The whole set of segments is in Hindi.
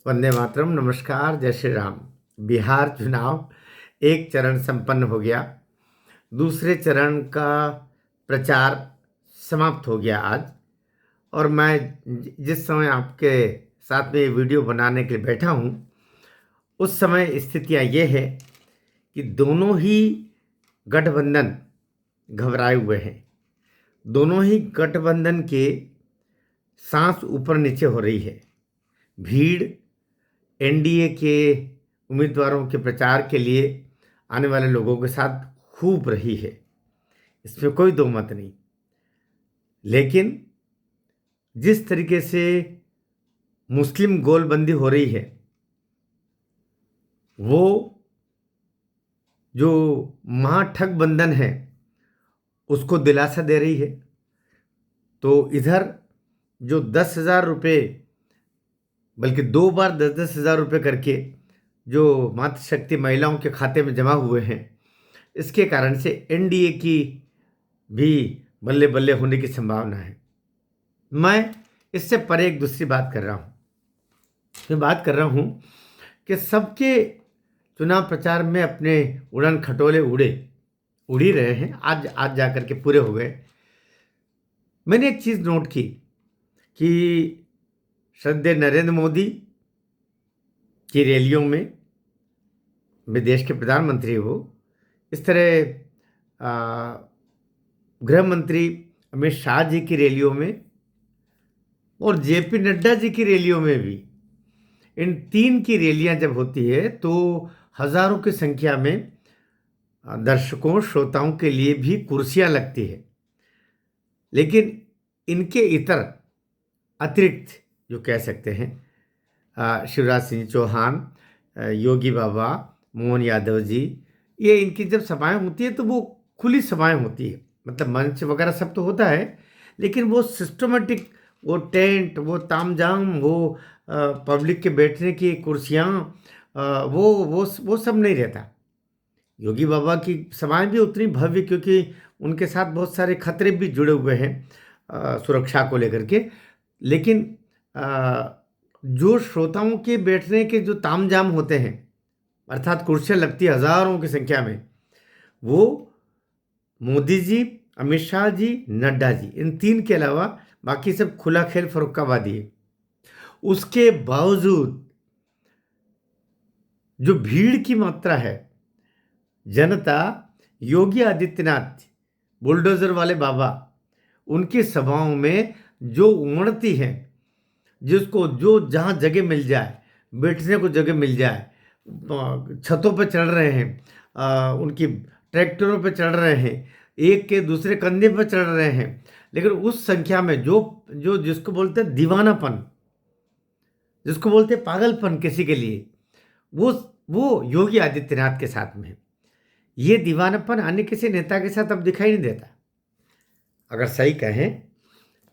वंदे मातरम। नमस्कार, जय श्री राम। बिहार चुनाव एक चरण संपन्न हो गया। दूसरे चरण का प्रचार समाप्त हो गया आज। और मैं जिस समय आपके साथ में ये वीडियो बनाने के लिए बैठा हूँ, उस समय स्थितियाँ ये है कि दोनों ही गठबंधन घबराए हुए हैं। दोनों ही गठबंधन के सांस ऊपर नीचे हो रही है। भीड़ एनडीए के उम्मीदवारों के प्रचार के लिए आने वाले लोगों के साथ खूब रही है, इसमें कोई दो मत नहीं। लेकिन जिस तरीके से मुस्लिम गोलबंदी हो रही है, वो जो महाठगबंधन है उसको दिलासा दे रही है। तो इधर जो 10,000 रुपये, बल्कि 2 बार 10,000 रुपये करके जो मातृशक्ति महिलाओं के खाते में जमा हुए हैं, इसके कारण से एनडीए की भी बल्ले बल्ले होने की संभावना है। मैं इससे परे एक दूसरी बात कर रहा हूँ। मैं बात कर रहा हूँ कि सबके चुनाव प्रचार में अपने उड़न खटोले उड़ ही रहे हैं। आज जा कर के पूरे हो गए। मैंने एक चीज़ नोट की कि श्रद्धेय नरेंद्र मोदी की रैलियों में, वे देश के प्रधानमंत्री हो, इस तरह गृह मंत्री अमित शाह जी की रैलियों में और जेपी नड्डा जी की रैलियों में भी, इन तीन की रैलियां जब होती है तो हजारों की संख्या में दर्शकों श्रोताओं के लिए भी कुर्सियां लगती है। लेकिन इनके इतर अतिरिक्त जो कह सकते हैं, शिवराज सिंह चौहान, योगी बाबा, मोहन यादव जी, ये इनकी जब सभाएं होती है तो वो खुली सभाएं होती है। मतलब मंच वगैरह सब तो होता है, लेकिन वो सिस्टमेटिक, वो टेंट, वो तामझाम, वो पब्लिक के बैठने की कुर्सियाँ, वो सब नहीं रहता। योगी बाबा की सभाएं भी उतनी भव्य, क्योंकि उनके साथ बहुत सारे खतरे भी जुड़े हुए हैं सुरक्षा को लेकर के। लेकिन जो श्रोताओं के बैठने के जो तामझाम होते हैं, अर्थात कुर्सियाँ लगती हजारों की संख्या में, वो मोदी जी, अमित शाह जी, नड्डा जी, इन तीन के अलावा बाकी सब खुला खेल फरुक्काबादी है। उसके बावजूद जो भीड़ की मात्रा है, जनता योगी आदित्यनाथ, बुलडोजर वाले बाबा, उनकी सभाओं में जो उमड़ती है, जिसको जो जहाँ जगह मिल जाए, बैठने को जगह मिल जाए, छतों पर चढ़ रहे हैं, उनकी ट्रैक्टरों पर चढ़ रहे हैं, एक के दूसरे कंधे पर चढ़ रहे हैं। लेकिन उस संख्या में जो जो जिसको बोलते हैं दीवानापन, जिसको बोलते हैं पागलपन किसी के लिए, वो योगी आदित्यनाथ के साथ में है। ये दीवानापन अन्य किसी नेता के साथ अब दिखाई नहीं देता। अगर सही कहें,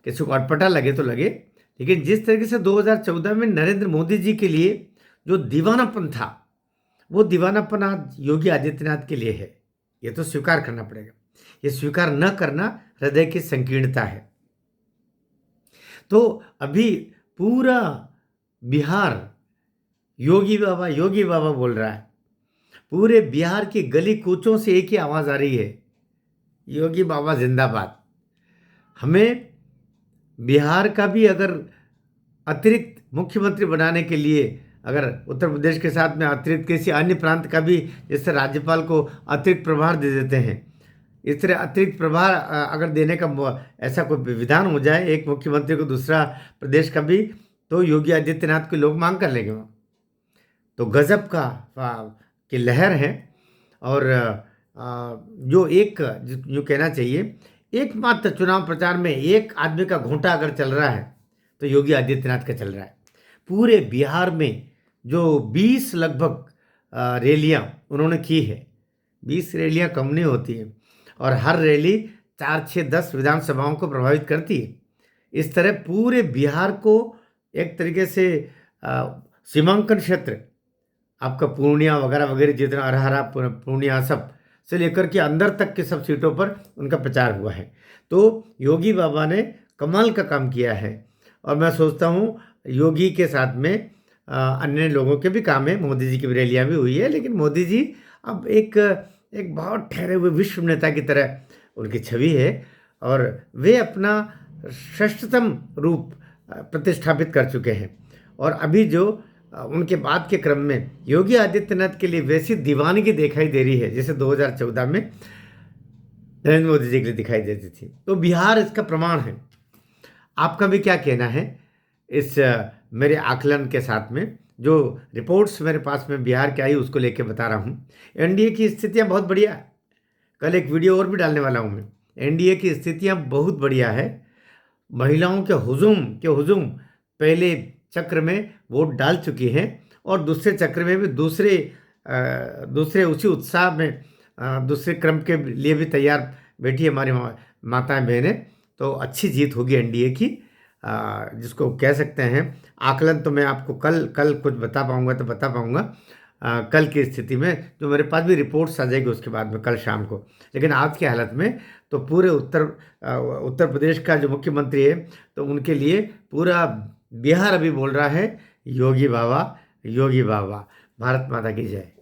किसी को अटपटा लगे तो लगे, लेकिन जिस तरीके से 2014 में नरेंद्र मोदी जी के लिए जो दीवानापन था, वो दीवानापन आज योगी आदित्यनाथ के लिए है। ये तो स्वीकार करना पड़ेगा। ये स्वीकार न करना हृदय की संकीर्णता है। तो अभी पूरा बिहार योगी बाबा बोल रहा है। पूरे बिहार की गली कूचों से एक ही आवाज़ आ रही है, योगी बाबा जिंदाबाद। हमें बिहार का भी अगर अतिरिक्त मुख्यमंत्री बनाने के लिए, अगर उत्तर प्रदेश के साथ में अतिरिक्त किसी अन्य प्रांत का भी, जैसे राज्यपाल को अतिरिक्त प्रभार दे देते हैं, इस तरह अतिरिक्त प्रभार अगर देने का ऐसा कोई विधान हो जाए, एक मुख्यमंत्री को दूसरा प्रदेश का भी, तो योगी आदित्यनाथ के लोग मांग कर लेंगे। तो गजब का की लहर है। और जो एक जो कहना चाहिए, एकमात्र चुनाव प्रचार में एक आदमी का घूंटा अगर चल रहा है तो योगी आदित्यनाथ का चल रहा है। पूरे बिहार में जो 20 लगभग रैलियां उन्होंने की है, 20 रैलियां कम नहीं होती है, और हर रैली 4, 6, 10 विधानसभाओं को प्रभावित करती है। इस तरह पूरे बिहार को एक तरीके से सीमांकन क्षेत्र, आपका पूर्णिया वगैरह वगैरह, जितना अरहरा पूर्णिया सब से लेकर के अंदर तक के सब सीटों पर उनका प्रचार हुआ है। तो योगी बाबा ने कमाल का काम किया है। और मैं सोचता हूँ योगी के साथ में अन्य लोगों के भी काम है, मोदी जी की भी रैलियाँ भी हुई है, लेकिन मोदी जी अब एक एक बहुत ठहरे हुए विश्व नेता की तरह उनकी छवि है और वे अपना श्रेष्ठतम रूप प्रतिष्ठापित कर चुके हैं। और अभी जो उनके बाद के क्रम में योगी आदित्यनाथ के लिए वैसी दीवानगी दिखाई दे रही है जैसे 2014 में नरेंद्र मोदी जी के लिए दिखाई देती थी। तो बिहार इसका प्रमाण है। आपका भी क्या कहना है इस मेरे आकलन के साथ में? जो रिपोर्ट्स मेरे पास में बिहार की आई उसको लेके बता रहा हूँ। एनडीए की स्थितियाँ बहुत बढ़िया है। कल एक वीडियो और भी डालने वाला हूँ मैं। एनडीए की स्थितियाँ बहुत बढ़िया है। महिलाओं के हुजूम पहले चक्र में वोट डाल चुकी हैं और दूसरे चक्र में भी दूसरे उसी उत्साह में दूसरे क्रम के लिए भी तैयार बैठी है हमारी माताएं बहनें। तो अच्छी जीत होगी एनडीए की, जिसको कह सकते हैं। आकलन तो मैं आपको कल कुछ बता पाऊंगा तो बता पाऊंगा कल की स्थिति में, जो मेरे पास भी रिपोर्ट्स आ जाएगी उसके बाद में कल शाम को। लेकिन आज की हालत में तो पूरे उत्तर प्रदेश का जो मुख्यमंत्री है तो उनके लिए पूरा बिहार अभी बोल रहा है योगी बाबा, योगी बाबा। भारत माता की जय।